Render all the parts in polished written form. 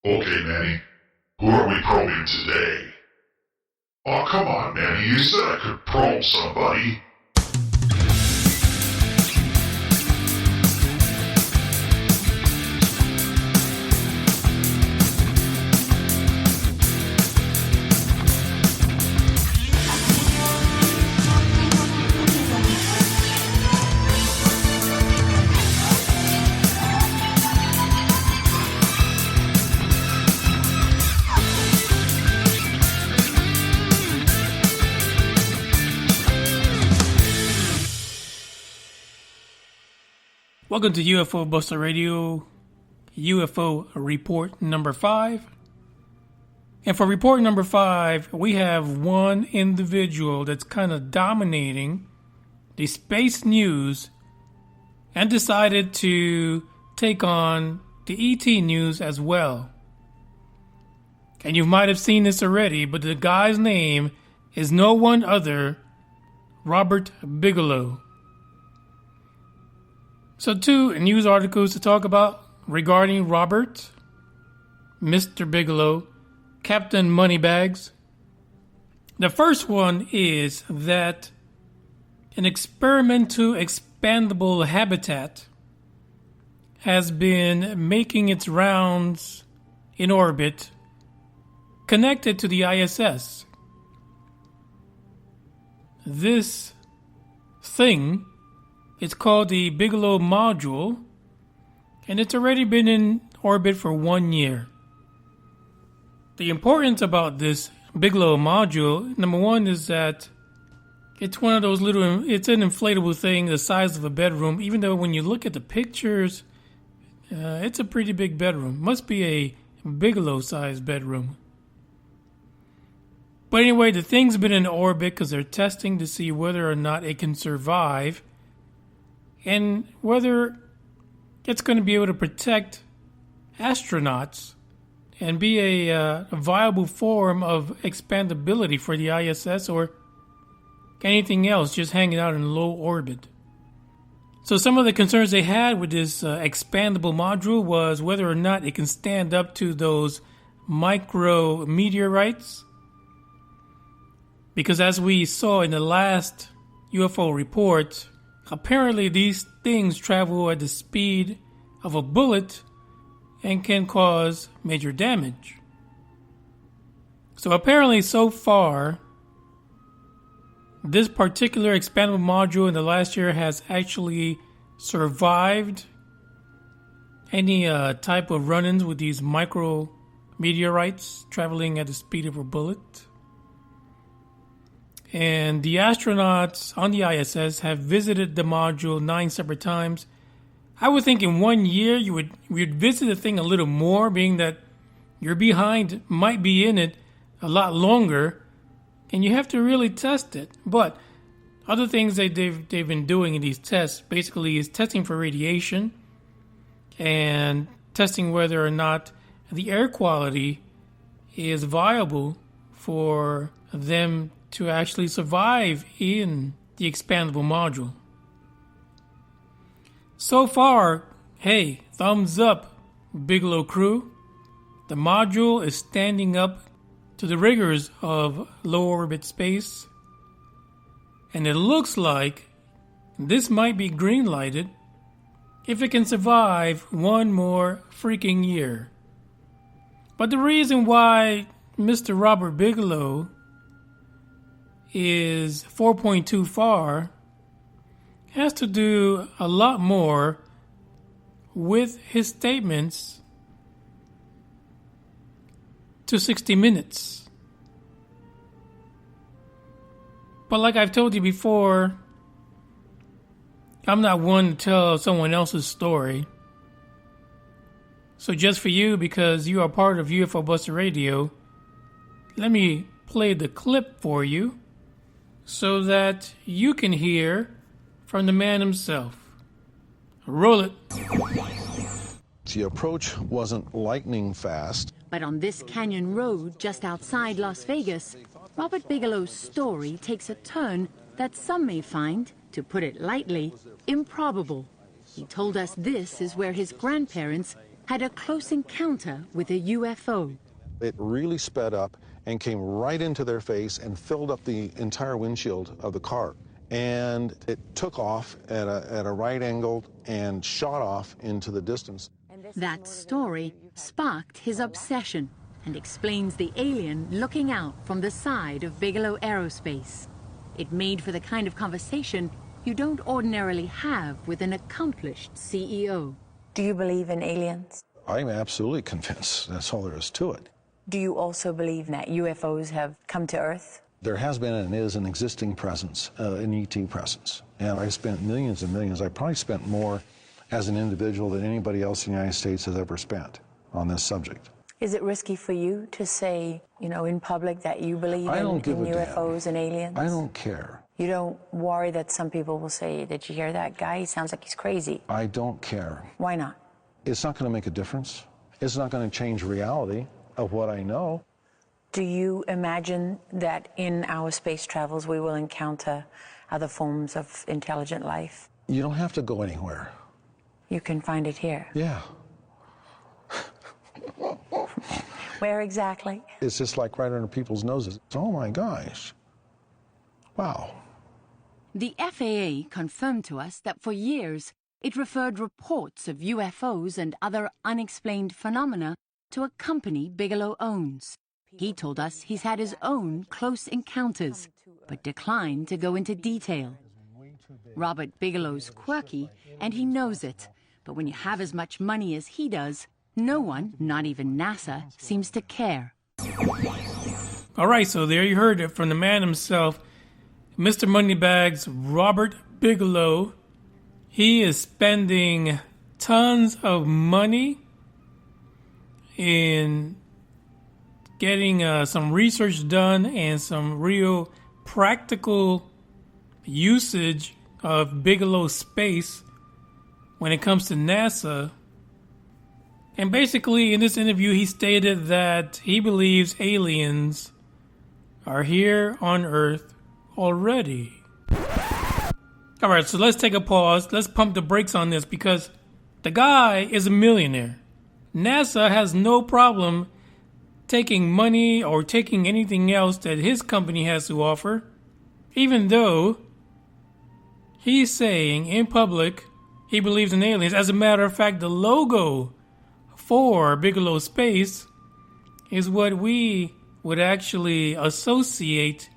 Okay, Manny. Who are we probing today? Oh, come on, Manny. You said I could probe somebody. Welcome to UFO Buster Radio, UFO Report number 5. And for report number 5, we have one individual that's kind of dominating the space news and decided to take on the ET news as well. And you might have seen this already, but the guy's name is no one other Robert Bigelow. So 2 news articles to talk about regarding Robert, Mr. Bigelow, Captain Moneybags. The first one is that an experimental expandable habitat has been making its rounds in orbit connected to the ISS. This thing, it's called the Bigelow module, and it's already been in orbit for 1 year. The importance about this Bigelow module, number one, is that it's one of those it's an inflatable thing the size of a bedroom, even though when you look at the pictures, it's a pretty big bedroom. Must be a Bigelow-sized bedroom. But anyway, the thing's been in orbit because they're testing to see whether or not it can survive and whether it's going to be able to protect astronauts and be a viable form of expandability for the ISS or anything else just hanging out in low orbit. So some of the concerns they had with this expandable module was whether or not it can stand up to those micrometeorites. Because as we saw in the last UFO report, apparently these things travel at the speed of a bullet and can cause major damage. So apparently so far, this particular expandable module in the last year has actually survived any type of run-ins with these micrometeorites traveling at the speed of a bullet. And the astronauts on the ISS have visited the module 9 separate times. I would think in 1 year you would visit the thing a little more, being that your behind might be in it a lot longer, and you have to really test it. But other things that they've been doing in these tests basically is testing for radiation and testing whether or not the air quality is viable for them to actually survive in the expandable module. So far, hey, thumbs up, Bigelow crew. The module is standing up to the rigors of low orbit space, and it looks like this might be green lighted if it can survive 1 more freaking year. But the reason why Mr. Robert Bigelow is 4.2 far has to do a lot more with his statements to 60 Minutes. But like I've told you before, I'm not one to tell someone else's story. So just for you, because you are part of UFO Buster Radio, let me play the clip for you so that you can hear from the man himself. Roll it. The approach wasn't lightning fast. But on this canyon road just outside Las Vegas, Robert Bigelow's story takes a turn that some may find, to put it lightly, improbable. He told us this is where his grandparents had a close encounter with a UFO. It really sped up and came right into their face and filled up the entire windshield of the car. And it took off at a right angle and shot off into the distance. That story sparked his obsession and explains the alien looking out from the side of Bigelow Aerospace. It made for the kind of conversation you don't ordinarily have with an accomplished CEO. Do you believe in aliens? I'm absolutely convinced. That's all there is to it. Do you also believe that UFOs have come to Earth? There has been and is an existing presence, an ET presence. And I spent millions and millions. I probably spent more as an individual than anybody else in the United States has ever spent on this subject. Is it risky for you to say, in public that you believe in UFOs and aliens? I don't care. You don't worry that some people will say, did you hear that guy? He sounds like he's crazy. I don't care. Why not? It's not going to make a difference. It's not going to change reality of what I know. Do you imagine that in our space travels we will encounter other forms of intelligent life? You don't have to go anywhere. You can find it here. Yeah. Where exactly? It's just like right under people's noses. Oh my gosh. Wow. The FAA confirmed to us that for years it referred reports of UFOs and other unexplained phenomena to a company Bigelow owns. He told us he's had his own close encounters, but declined to go into detail. Robert Bigelow's quirky, and he knows it. But when you have as much money as he does, no one, not even NASA, seems to care. All right, so there you heard it from the man himself, Mr. Moneybags, Robert Bigelow. He is spending tons of money in getting some research done and some real practical usage of Bigelow space when it comes to NASA. And basically in this interview he stated that he believes aliens are here on Earth already. Alright, so let's take a pause. Let's pump the brakes on this because the guy is a millionaire. NASA has no problem taking money or taking anything else that his company has to offer, even though he's saying in public he believes in aliens. As a matter of fact, the logo for Bigelow Space is what we would actually associate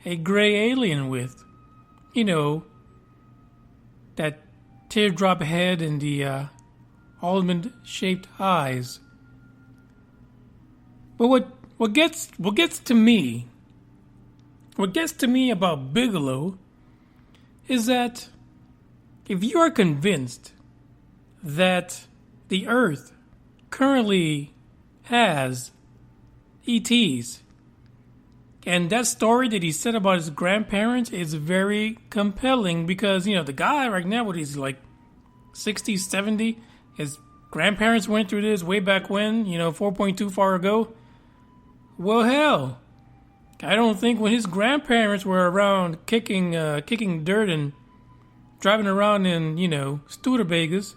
a gray alien with. You know, that teardrop head and the almond-shaped eyes. But what gets to me about Bigelow is that if you are convinced that the Earth currently has ETs, and that story that he said about his grandparents is very compelling because, the guy right now, what he's like 60, 70, his grandparents went through this way back when, 4.2 far ago. Well, hell, I don't think when his grandparents were around kicking dirt and driving around in, Studebagas,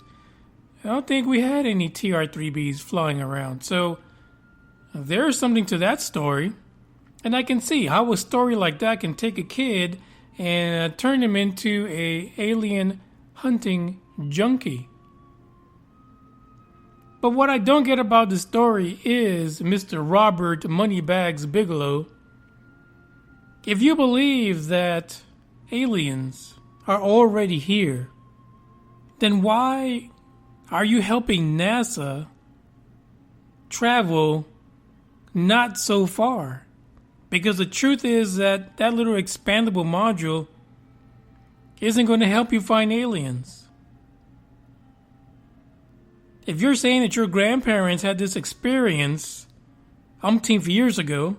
I don't think we had any TR-3Bs flying around. So there's something to that story. And I can see how a story like that can take a kid and turn him into a alien hunting junkie. But what I don't get about the story is Mr. Robert Moneybags Bigelow. If you believe that aliens are already here, then why are you helping NASA travel not so far? Because the truth is that little expandable module isn't going to help you find aliens. If you're saying that your grandparents had this experience umpteenth years ago,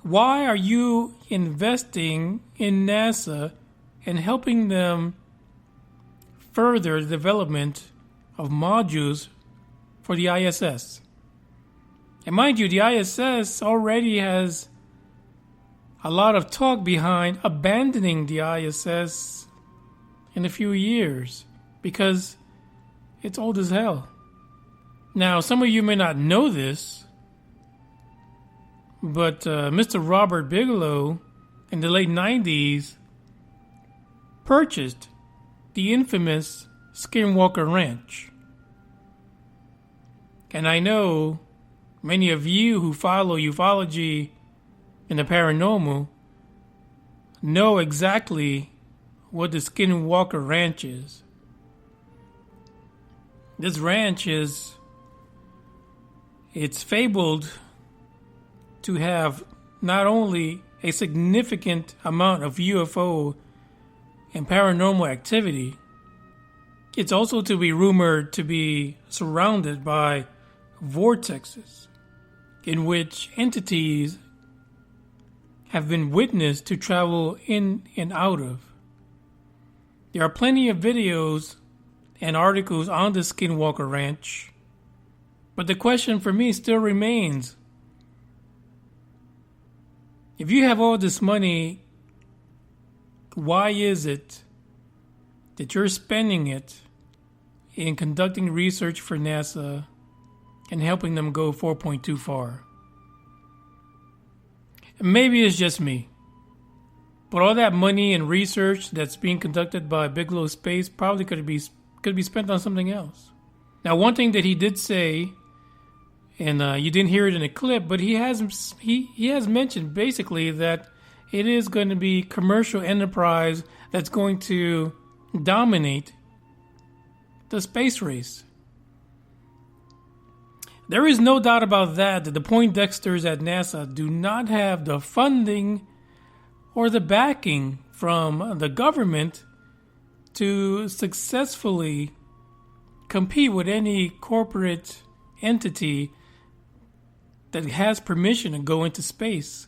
why are you investing in NASA and helping them further the development of modules for the ISS? And mind you, the ISS already has a lot of talk behind abandoning the ISS in a few years because it's old as hell. Now, some of you may not know this, but Mr. Robert Bigelow in the late 90s purchased the infamous Skinwalker Ranch. And I know many of you who follow ufology and the paranormal know exactly what the Skinwalker Ranch is. This ranch it's fabled to have not only a significant amount of UFO and paranormal activity, it's also to be rumored to be surrounded by vortexes in which entities have been witnessed to travel in and out of. There are plenty of videos and articles on the Skinwalker Ranch, but the question for me still remains: if you have all this money, why is it that you're spending it in conducting research for NASA and helping them go 4.2 far? Maybe it's just me, but all that money and research that's being conducted by Bigelow Space probably could be spent on something else. Now, one thing that he did say, and you didn't hear it in the clip, but he has mentioned basically that it is going to be commercial enterprise that's going to dominate the space race. There is no doubt about that the Poindexters at NASA do not have the funding or the backing from the government to successfully compete with any corporate entity that has permission to go into space.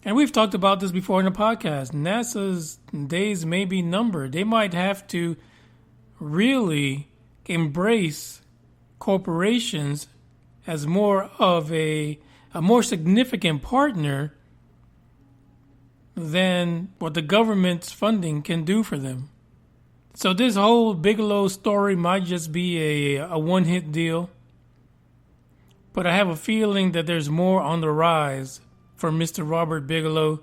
And we've talked about this before in the podcast. NASA's days may be numbered. They might have to really embrace corporations as more of a more significant partner than what the government's funding can do for them. So this whole Bigelow story might just be a one-hit deal. But I have a feeling that there's more on the rise for Mr. Robert Bigelow.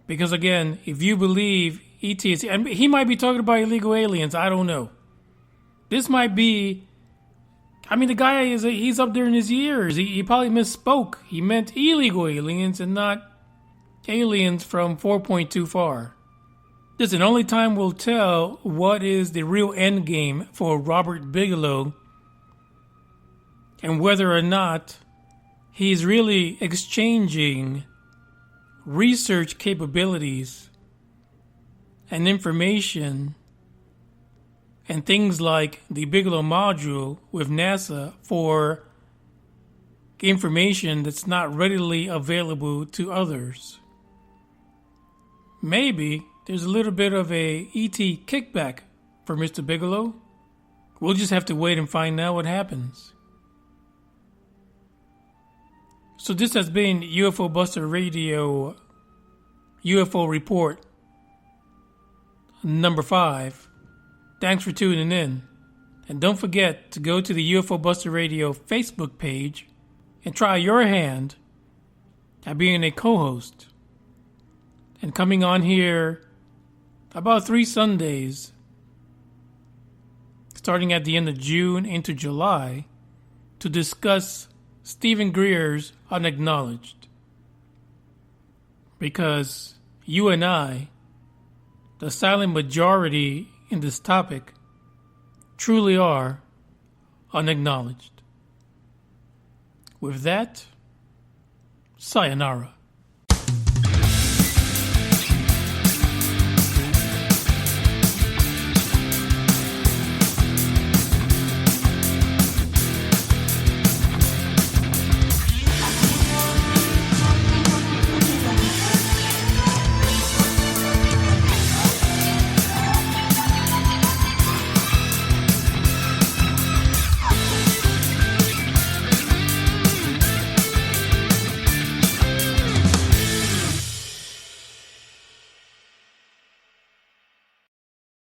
Because again, if you believe ETs, and he might be talking about illegal aliens, I don't know. This might be, the guy he's up there in his years. He probably misspoke. He meant illegal aliens and not aliens from 4.2 far. Listen, only time will tell what is the real end game for Robert Bigelow and whether or not he's really exchanging research capabilities and information and things like the Bigelow module with NASA for information that's not readily available to others. Maybe there's a little bit of a ET kickback for Mr. Bigelow. We'll just have to wait and find out what happens. So this has been UFO Buster Radio UFO Report number 5. Thanks for tuning in. And don't forget to go to the UFO Buster Radio Facebook page and try your hand at being a co-host and coming on here about 3 Sundays, starting at the end of June into July, to discuss Stephen Greer's Unacknowledged. Because you and I, the silent majority in this topic, truly are unacknowledged. With that, sayonara.